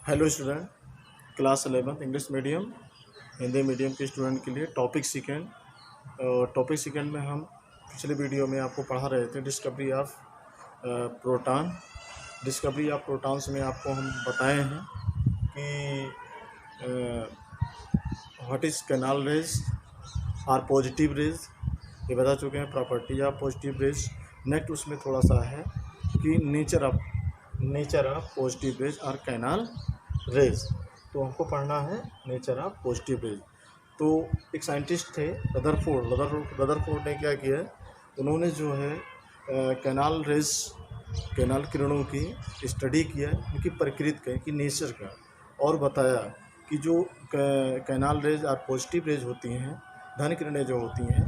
Hello student, class 11 English medium Hindi medium के student के लिए टॉपिक सेकेंड में हम पिछले वीडियो में आपको पढ़ा रहे थे discovery of proton. Discovery of protons में आपको हम बताए हैं कि व्हाट इज़ कैनाल रेज और पॉजिटिव रेज, ये बता चुके हैं property of positive raise. Next उसमें थोड़ा सा है कि नेचर ऑफ पॉजिटिव रेज और कैनाल रेज। तो हमको पढ़ना है नेचर ऑफ पॉजिटिव रेज। तो एक साइंटिस्ट थे रदरफोर्ड ने क्या किया, उन्होंने जो है कैनाल रेज, कैनाल किरणों की स्टडी किया, उनकी प्रकृति का, कि नेचर का, और बताया कि जो कैनाल रेज और पॉजिटिव रेज होती हैं, धन किरणें जो होती हैं,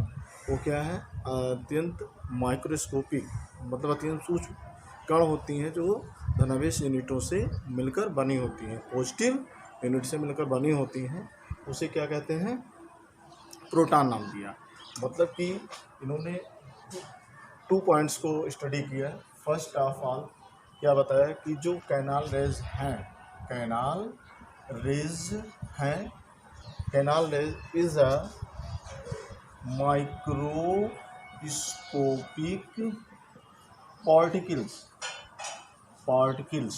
वो क्या है, अत्यंत माइक्रोस्कोपिक, मतलब अत्यंत सूक्ष्म कण होती हैं जो धनावेश यूनिटों से मिलकर बनी होती हैं, पॉजिटिव यूनिट से मिलकर बनी होती हैं। उसे क्या कहते हैं, प्रोटॉन नाम दिया। मतलब कि इन्होंने 2 पॉइंट्स को स्टडी किया। फर्स्ट ऑफ ऑल क्या बताया कि जो canal raise is a microscopic particles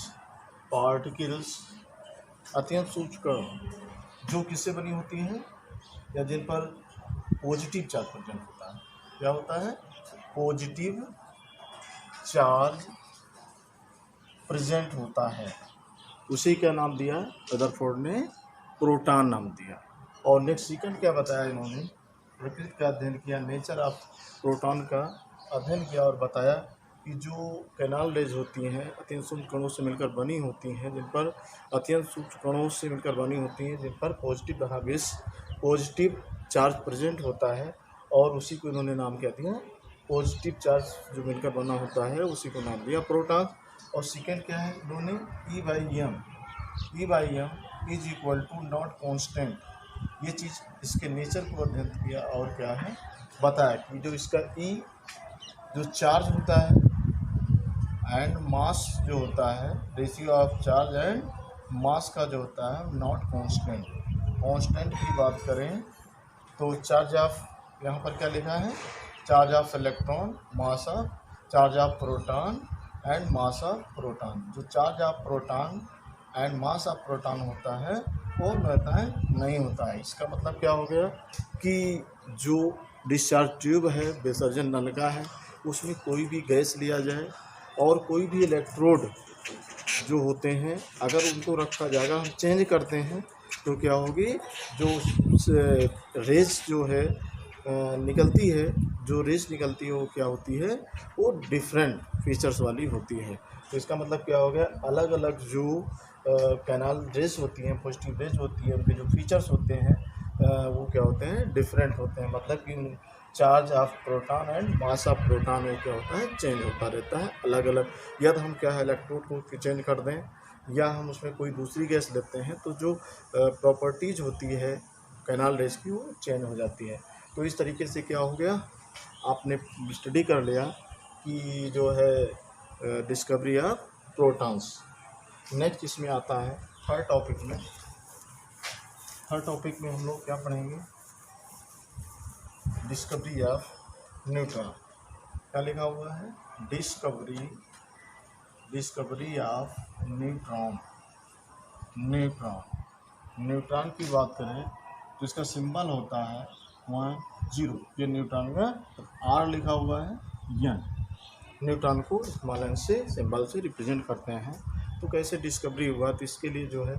अत्यंत सूक्ष्म कण जो किससे बनी होती हैं, या जिन पर पॉजिटिव चार्ज प्रेजेंट होता है। क्या होता है, पॉजिटिव चार्ज प्रेजेंट होता है। उसी का नाम दिया रदरफोर्ड ने, प्रोटॉन नाम दिया। और नेक्स्ट सेकंड क्या बताया, इन्होंने प्रकृति का अध्ययन किया, नेचर ऑफ प्रोटॉन का अध्ययन किया, और बताया कि जो कैनाल रेज होती हैं अत्यंत सूक्ष्म कणों से मिलकर बनी होती हैं, जिन पर अत्यंत सूक्ष्म कणों से मिलकर बनी होती हैं, जिन पर पॉजिटिव चार्ज प्रेजेंट होता है, और उसी को इन्होंने नाम क्या दिया, पॉजिटिव चार्ज जो मिलकर बना होता है उसी को नाम दिया प्रोटॉन। और सेकेंड क्या है, इन्होंने e by m is equal to not constant, ये चीज़ इसके नेचर को अध्ययन किया, और क्या है बताया कि जो इसका ई जो चार्ज होता है एंड मास जो होता है, ratio of charge and mass का जो होता है नॉट कांस्टेंट की बात करें तो चार्ज ऑफ, यहाँ पर क्या लिखा है, charge of electron, mass of charge of proton and mass of proton. जो charge of proton and mass of proton होता है वो रहता है, नहीं होता है। इसका मतलब क्या हो गया कि जो डिस्चार्ज ट्यूब है, विसर्जन नलिका है, उसमें कोई भी गैस लिया जाए और कोई भी इलेक्ट्रोड जो होते हैं, अगर उनको रखा जाएगा, हम चेंज करते हैं, तो क्या होगी, जो रेस जो है निकलती है, वो क्या होती है, वो डिफरेंट फीचर्स वाली होती है। तो इसका मतलब क्या हो गया, अलग अलग जो कैनाल रेस होती हैं, पॉजिटिव रेस होती है, उनके जो फीचर्स होते हैं वो क्या होते हैं, डिफरेंट होते हैं। मतलब कि charge of proton and mass of proton में क्या होता है, चेंज होता रहता है अलग अलग। या तो हम क्या है, इलेक्ट्रोड को चेंज कर दें, या हम उसमें कोई दूसरी गैस लेते हैं, तो जो प्रॉपर्टीज़ होती है कैनाल रेस की वो चेंज हो जाती है। तो इस तरीके से क्या हो गया, आपने स्टडी कर लिया कि जो है डिस्कवरी ऑफ प्रोटॉन्स। नेक्स्ट इसमें आता है हर टॉपिक में हम लोग क्या पढ़ेंगे, डिस्कवरी ऑफ न्यूट्रॉन। क्या लिखा हुआ है, डिस्कवरी ऑफ न्यूट्रॉन की बात करें तो इसका सिंबल होता है 1 0। ये न्यूट्रॉन का आर लिखा हुआ है, यन न्यूट्रॉन को स्मॉल एन से सिंबल से रिप्रेजेंट करते हैं। तो कैसे डिस्कवरी हुआ, तो इसके लिए जो है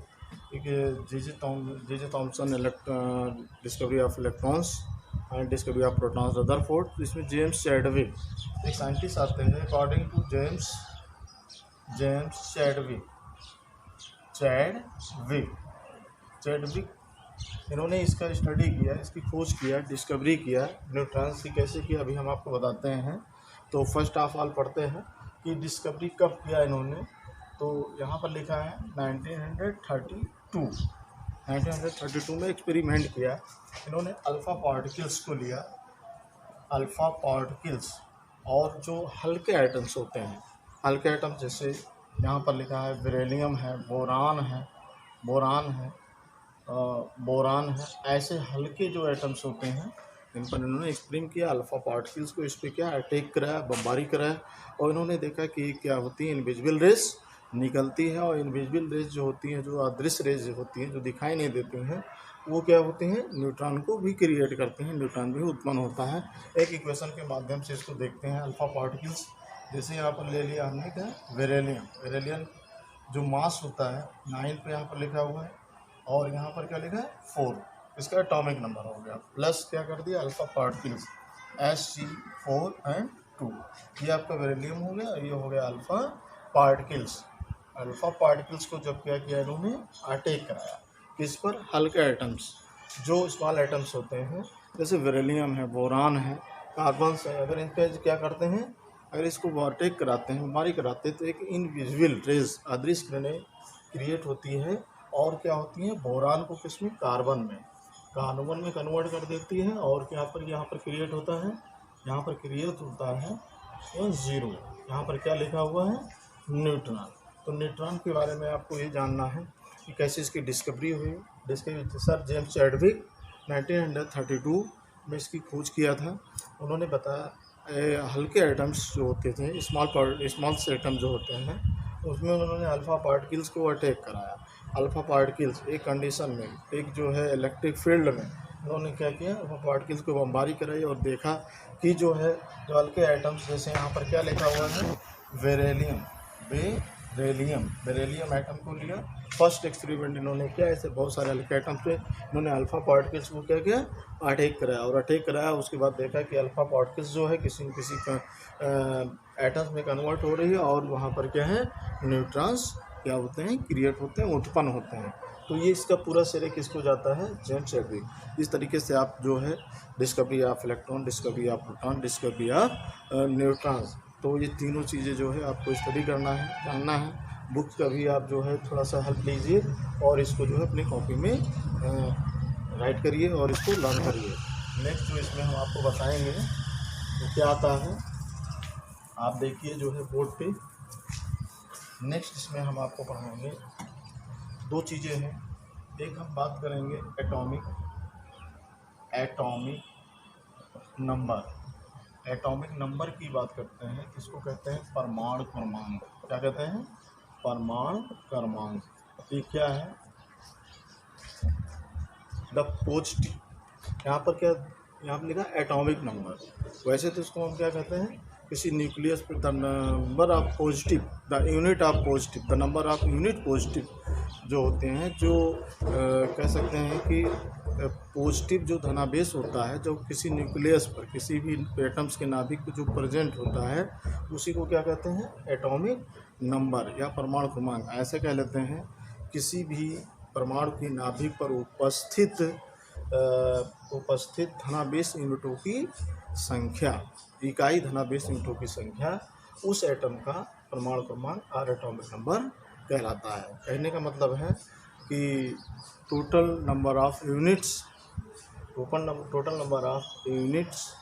एक J Thomson discovery of electrons and discovery of protons, Rutherford. तो इसमें जेम्स चैडविक एक साइंटिस्ट आते हैं, अकॉर्डिंग टू जेम्स चैडविक, इन्होंने इसका स्टडी किया, इसकी खोज किया, डिस्कवरी किया न्यूट्रॉन्स की। कैसे किया अभी हम आपको बताते हैं। तो फर्स्ट ऑफ ऑल पढ़ते हैं कि डिस्कवरी कब किया इन्होंने। तो यहाँ पर लिखा है 1932 में एक्सपेरिमेंट किया इन्होंने। अल्फ़ा पार्टिकल्स को लिया, अल्फ़ा पार्टिकल्स, और जो हल्के आइटम्स होते हैं, हल्के आइटम्स जैसे यहाँ पर लिखा है बेरिलियम है, बोरान है, बोरान है, बोरान है, ऐसे हल्के जो एटम्स होते हैं इन पर इन्होंने एक्सपेरिमेंट किया, अल्फा पार्टिकल्स को इस पर क्या अटैक कराया, बमबारी कराया, और इन्होंने देखा कि क्या होती है, इनविजिबल रेस निकलती है, और इनविजिबल रेस जो होती हैं, जो अदृश्य रेस होती हैं, जो दिखाई नहीं देती हैं, वो क्या होती हैं, न्यूट्रॉन को भी क्रिएट करते हैं, न्यूट्रॉन भी उत्पन्न होता है। एक इक्वेशन के माध्यम से इसको देखते हैं। अल्फा पार्टिकल्स जैसे यहाँ पर ले लिया हमने क्या, वेरेलियम, वेरेलियम जो मास होता है 9 पे यहाँ पर लिखा हुआ है, और यहाँ पर क्या लिखा है 4, इसका एटॉमिक नंबर हो गया, प्लस क्या कर दिया अल्फा पार्टिकल्स Sc4 एंड 2, ये आपका वेरेलियम हो गया, ये हो गया अल्फा पार्टिकल्स। अल्फा पार्टिकल्स को जब क्या किया इन्होंने अटैक कराया, किस पर, हल्के एटम्स, जो स्मॉल एटम्स होते हैं, जैसे वेरेलियम है, बोरान है, कार्बन है, अगर इन पर क्या करते हैं, अगर इसको अटैक कराते हैं, बीमारी कराते हैं, तो एक इनविजिबल रेज, अदृश्य किरणें क्रिएट होती है, और क्या होती है, बोरान को किस में, कार्बन में कन्वर्ट कर देती है, और यहाँ पर क्रिएट होता है, यहाँ पर क्रिएट होता है 0, यहाँ पर क्या लिखा हुआ है, न्यूट्रॉन। तो न्यूट्रॉन के बारे में आपको ये जानना है कि कैसे इसकी डिस्कवरी हुई। सर जेम्स चैडविक 1932 में इसकी खोज किया था। उन्होंने बताया हल्के एटम्स जो होते थे, स्मॉल से एटम जो होते हैं, उसमें उन्होंने अल्फा पार्टिकल्स को अटैक कराया। अल्फा पार्टिकल्स एक कंडीशन में, एक जो है इलेक्ट्रिक फील्ड में, उन्होंने क्या किया, अल्फा पार्टिकल्स को बमबारी कराई, और देखा कि जो है जो हल्के एटम्स, जैसे यहाँ पर क्या लिखा हुआ है, बेरेलियम एटम को लिया। फर्स्ट एक्सपेरिमेंट इन्होंने किया, ऐसे बहुत सारे हल्के एटम्स पे इन्होंने अल्फा पार्टिकल्स को क्या किया, अटैक कराया, उसके बाद देखा कि अल्फा पार्टिकल्स जो है किसी न किसी एटम्स में कन्वर्ट हो रही है, और वहाँ पर क्या है, न्यूट्रॉन्स क्या होते हैं, क्रिएट होते हैं, उत्पन्न होते हैं। तो ये इसका पूरा श्रेय किसको जाता है, जेम्स चैडविक। इस तरीके से आप जो है discovery of electron, discovery of proton, discovery of neutrons, तो ये तीनों चीज़ें जो है आपको स्टडी करना है, जानना है। बुक का भी आप जो है थोड़ा सा हेल्प लीजिए, और इसको जो है अपनी कॉपी में राइट करिए, और इसको लर्न करिए। नेक्स्ट जो इसमें हम आपको बताएंगे तो क्या आता है, आप देखिए जो है बोर्ड पे। नेक्स्ट इसमें हम आपको पढ़ाएंगे 2 चीज़ें हैं। एक हम बात करेंगे एटॉमिक नंबर की बात करते हैं। इसको कहते हैं परमाणु क्रमांक। क्या कहते हैं, परमाणु क्रमांक। ये क्या है, द पॉजिटिव, यहाँ पर लिखा एटॉमिक नंबर। वैसे तो इसको हम क्या कहते हैं, किसी न्यूक्लियस पर the number of positive, the unit of positive, the number of unit positive जो होते हैं, जो कह सकते हैं कि पॉजिटिव जो धनावेश होता है, जो किसी न्यूक्लियस पर, किसी भी एटम्स के नाभिक पर जो प्रेजेंट होता है, उसी को क्या कहते हैं, एटॉमिक नंबर या परमाणु क्रमांक ऐसे कह लेते हैं। किसी भी परमाणु की नाभिक पर उपस्थित धनावेश यूनिटों की संख्या, इकाई धनावेश यूनिटों की संख्या, उस एटम का परमाणु क्रमांक और एटॉमिक नंबर कहलाता है। कहने का मतलब है कि total number of units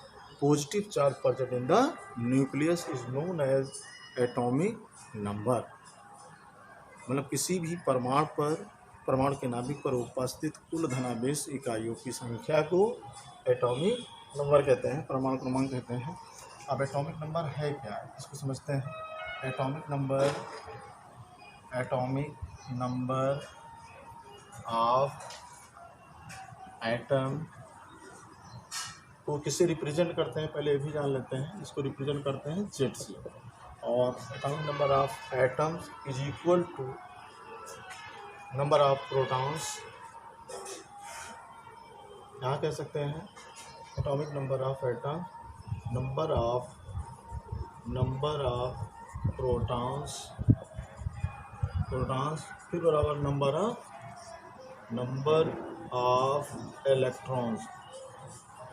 positive charge present in the nucleus is known as atomic number. मतलब किसी भी परमाणु के नाभिक पर उपस्थित कुल धनावेश इकाइयों की संख्या को एटॉमिक नंबर कहते हैं, परमाणु क्रमांक कहते हैं। अब एटॉमिक नंबर है क्या, इसको समझते हैं। एटॉमिक नंबर ऑफ एटम को किससे रिप्रेजेंट करते हैं, पहले ये भी जान लेते हैं। इसको रिप्रेजेंट करते हैं जेड से, और atomic number of atoms is equal to number of protons. यहाँ कह सकते हैं atomic number of atom, number of protons फिर बराबर नंबर ऑफ इलेक्ट्रॉन्स।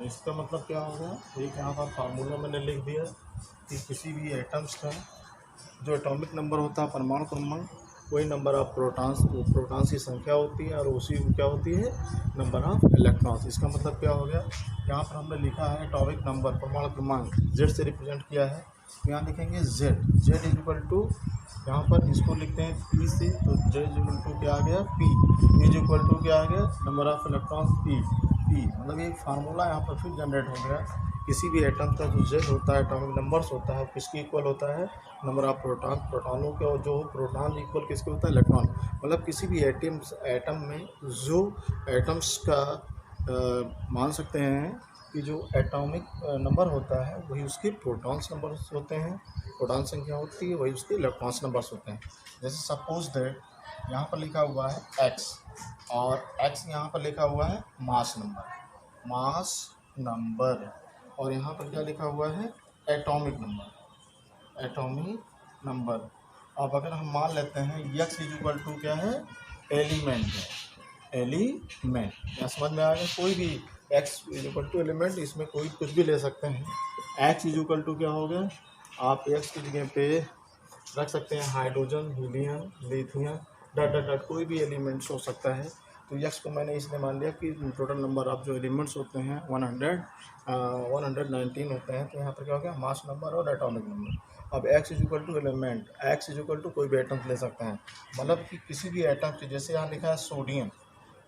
इसका मतलब क्या होगा, एक यहाँ पर फार्मूला मैंने लिख दिया कि किसी भी एटम्स का जो एटॉमिक नंबर होता है, परमाणु क्रमांक, वही नंबर ऑफ प्रोटॉन्स की संख्या होती है, और उसी क्या होती है, नंबर ऑफ इलेक्ट्रॉन्स। इसका मतलब क्या हो गया, यहाँ पर हमने लिखा है एटॉमिक नंबर, परमाणु क्रमांक जेड से रिप्रेजेंट किया है। यहाँ लिखेंगे जेड इज इक्वल टू यहाँ पर इसको लिखते हैं पी से, तो J इज इक्वल टू क्या आ गया, पी इज इक्वल टू क्या आ गया, नंबर ऑफ इलेक्ट्रॉन पी। मतलब एक फार्मूला यहाँ पर फिर जनरेट हो गया। किसी भी एटम का जो Z होता है, एटॉमिक नंबर्स होता है, किसके इक्वल होता है, नंबर ऑफ प्रोटॉनों के, और जो प्रोटॉन इक्वल किसके होता है, इलेक्ट्रॉन। मतलब किसी भी एटम में जो एटम्स का मान सकते हैं कि जो एटॉमिक नंबर होता है वही उसके प्रोटॉन्स नंबर्स होते हैं, प्रोटॉन संख्या होती है, वही उसके इलेक्ट्रॉन्स नंबर्स होते हैं। जैसे सपोज दैट यहाँ पर लिखा हुआ है x, और x यहाँ पर लिखा हुआ है मास नंबर, और यहाँ पर क्या लिखा हुआ है, एटॉमिक नंबर। अब अगर हम मान लेते हैं x इज इक्वल टू क्या है, एलिमेंट यहाँ समझ में आ गया। कोई भी x is equal to element, इसमें कोई कुछ भी ले सकते हैं। x इज इक्वल टू क्या हो गया, आप x की जगह पे रख सकते हैं हाइड्रोजन, हीलियम, लिथियम, डट कोई भी एलिमेंट्स हो सकता है। तो x को मैंने इसलिए मान लिया कि टोटल नंबर ऑफ जो एलिमेंट्स होते हैं 119 होते हैं। तो यहाँ पर क्या हो गया, मास नंबर और एटॉमिक नंबर। अब x is equal to element, x is equal to कोई भी एटम ले सकते हैं, मतलब कि किसी भी एटम के, जैसे यहाँ लिखा है सोडियम,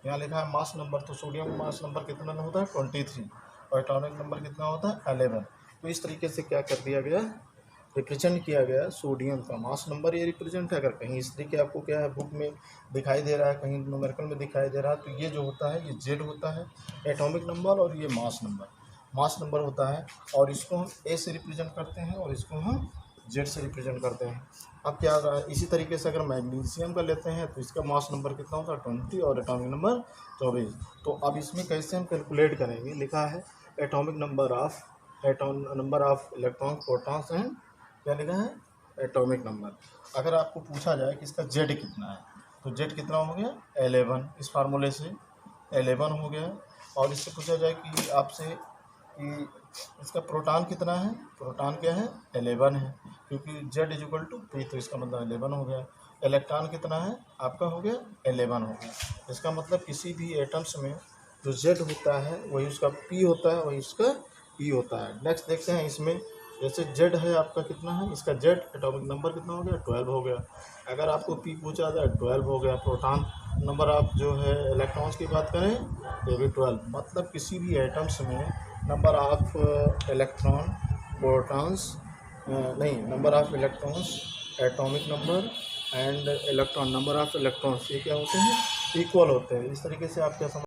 यहाँ लिखा है मास नंबर, तो सोडियम मास नंबर कितना होता है 23, और एटॉमिक नंबर कितना होता है 11। तो इस तरीके से क्या कर दिया गया, रिप्रेजेंट किया गया सोडियम का मास नंबर, ये रिप्रेजेंट है। अगर कहीं इस तरीके आपको क्या है बुक में दिखाई दे रहा है, कहीं न्यूमेरिकल में दिखाई दे रहा है, तो ये जो होता है ये Z होता है एटॉमिक नंबर, और ये मास नंबर होता है। और इसको हम A से रिप्रेजेंट करते हैं और इसको हम Z से रिप्रेजेंट करते हैं। अब क्या आ रहा है, इसी तरीके से अगर मैग्नीशियम का लेते हैं तो इसका मास नंबर कितना होता है 20 और एटॉमिक नंबर 24। तो अब इसमें कैसे हम कैलकुलेट करेंगे, लिखा है atomic number of electron, protons and क्या लिखा है, एटॉमिक नंबर। अगर आपको पूछा जाए कि इसका Z कितना है, तो Z कितना हो गया 11, इस फार्मूले से 11 हो गया। और इससे पूछा जाए कि आपसे कि इसका प्रोटॉन कितना है, प्रोटॉन क्या है 11 है, क्योंकि Z is equal to P, तो इसका मतलब 11 हो गया। इलेक्ट्रॉन कितना है आपका, हो गया 11 हो गया। इसका मतलब किसी भी एटम्स में जो Z होता है वही उसका P होता है, वही उसका E होता है। नेक्स्ट देखते हैं इसमें, जैसे Z है आपका कितना है, इसका Z एटॉमिक नंबर कितना हो गया 12 हो गया। अगर आपको P पूछा जाए 12 हो गया। प्रोटॉन नंबर आप जो है इलेक्ट्रॉन्स की बात करें तो भी 12। मतलब किसी भी एटम्स में number of electron, protons number of electrons, atomic number and electron, number of electrons, ये क्या होते हैं, इक्वल होते हैं। इस तरीके से आप क्या समझ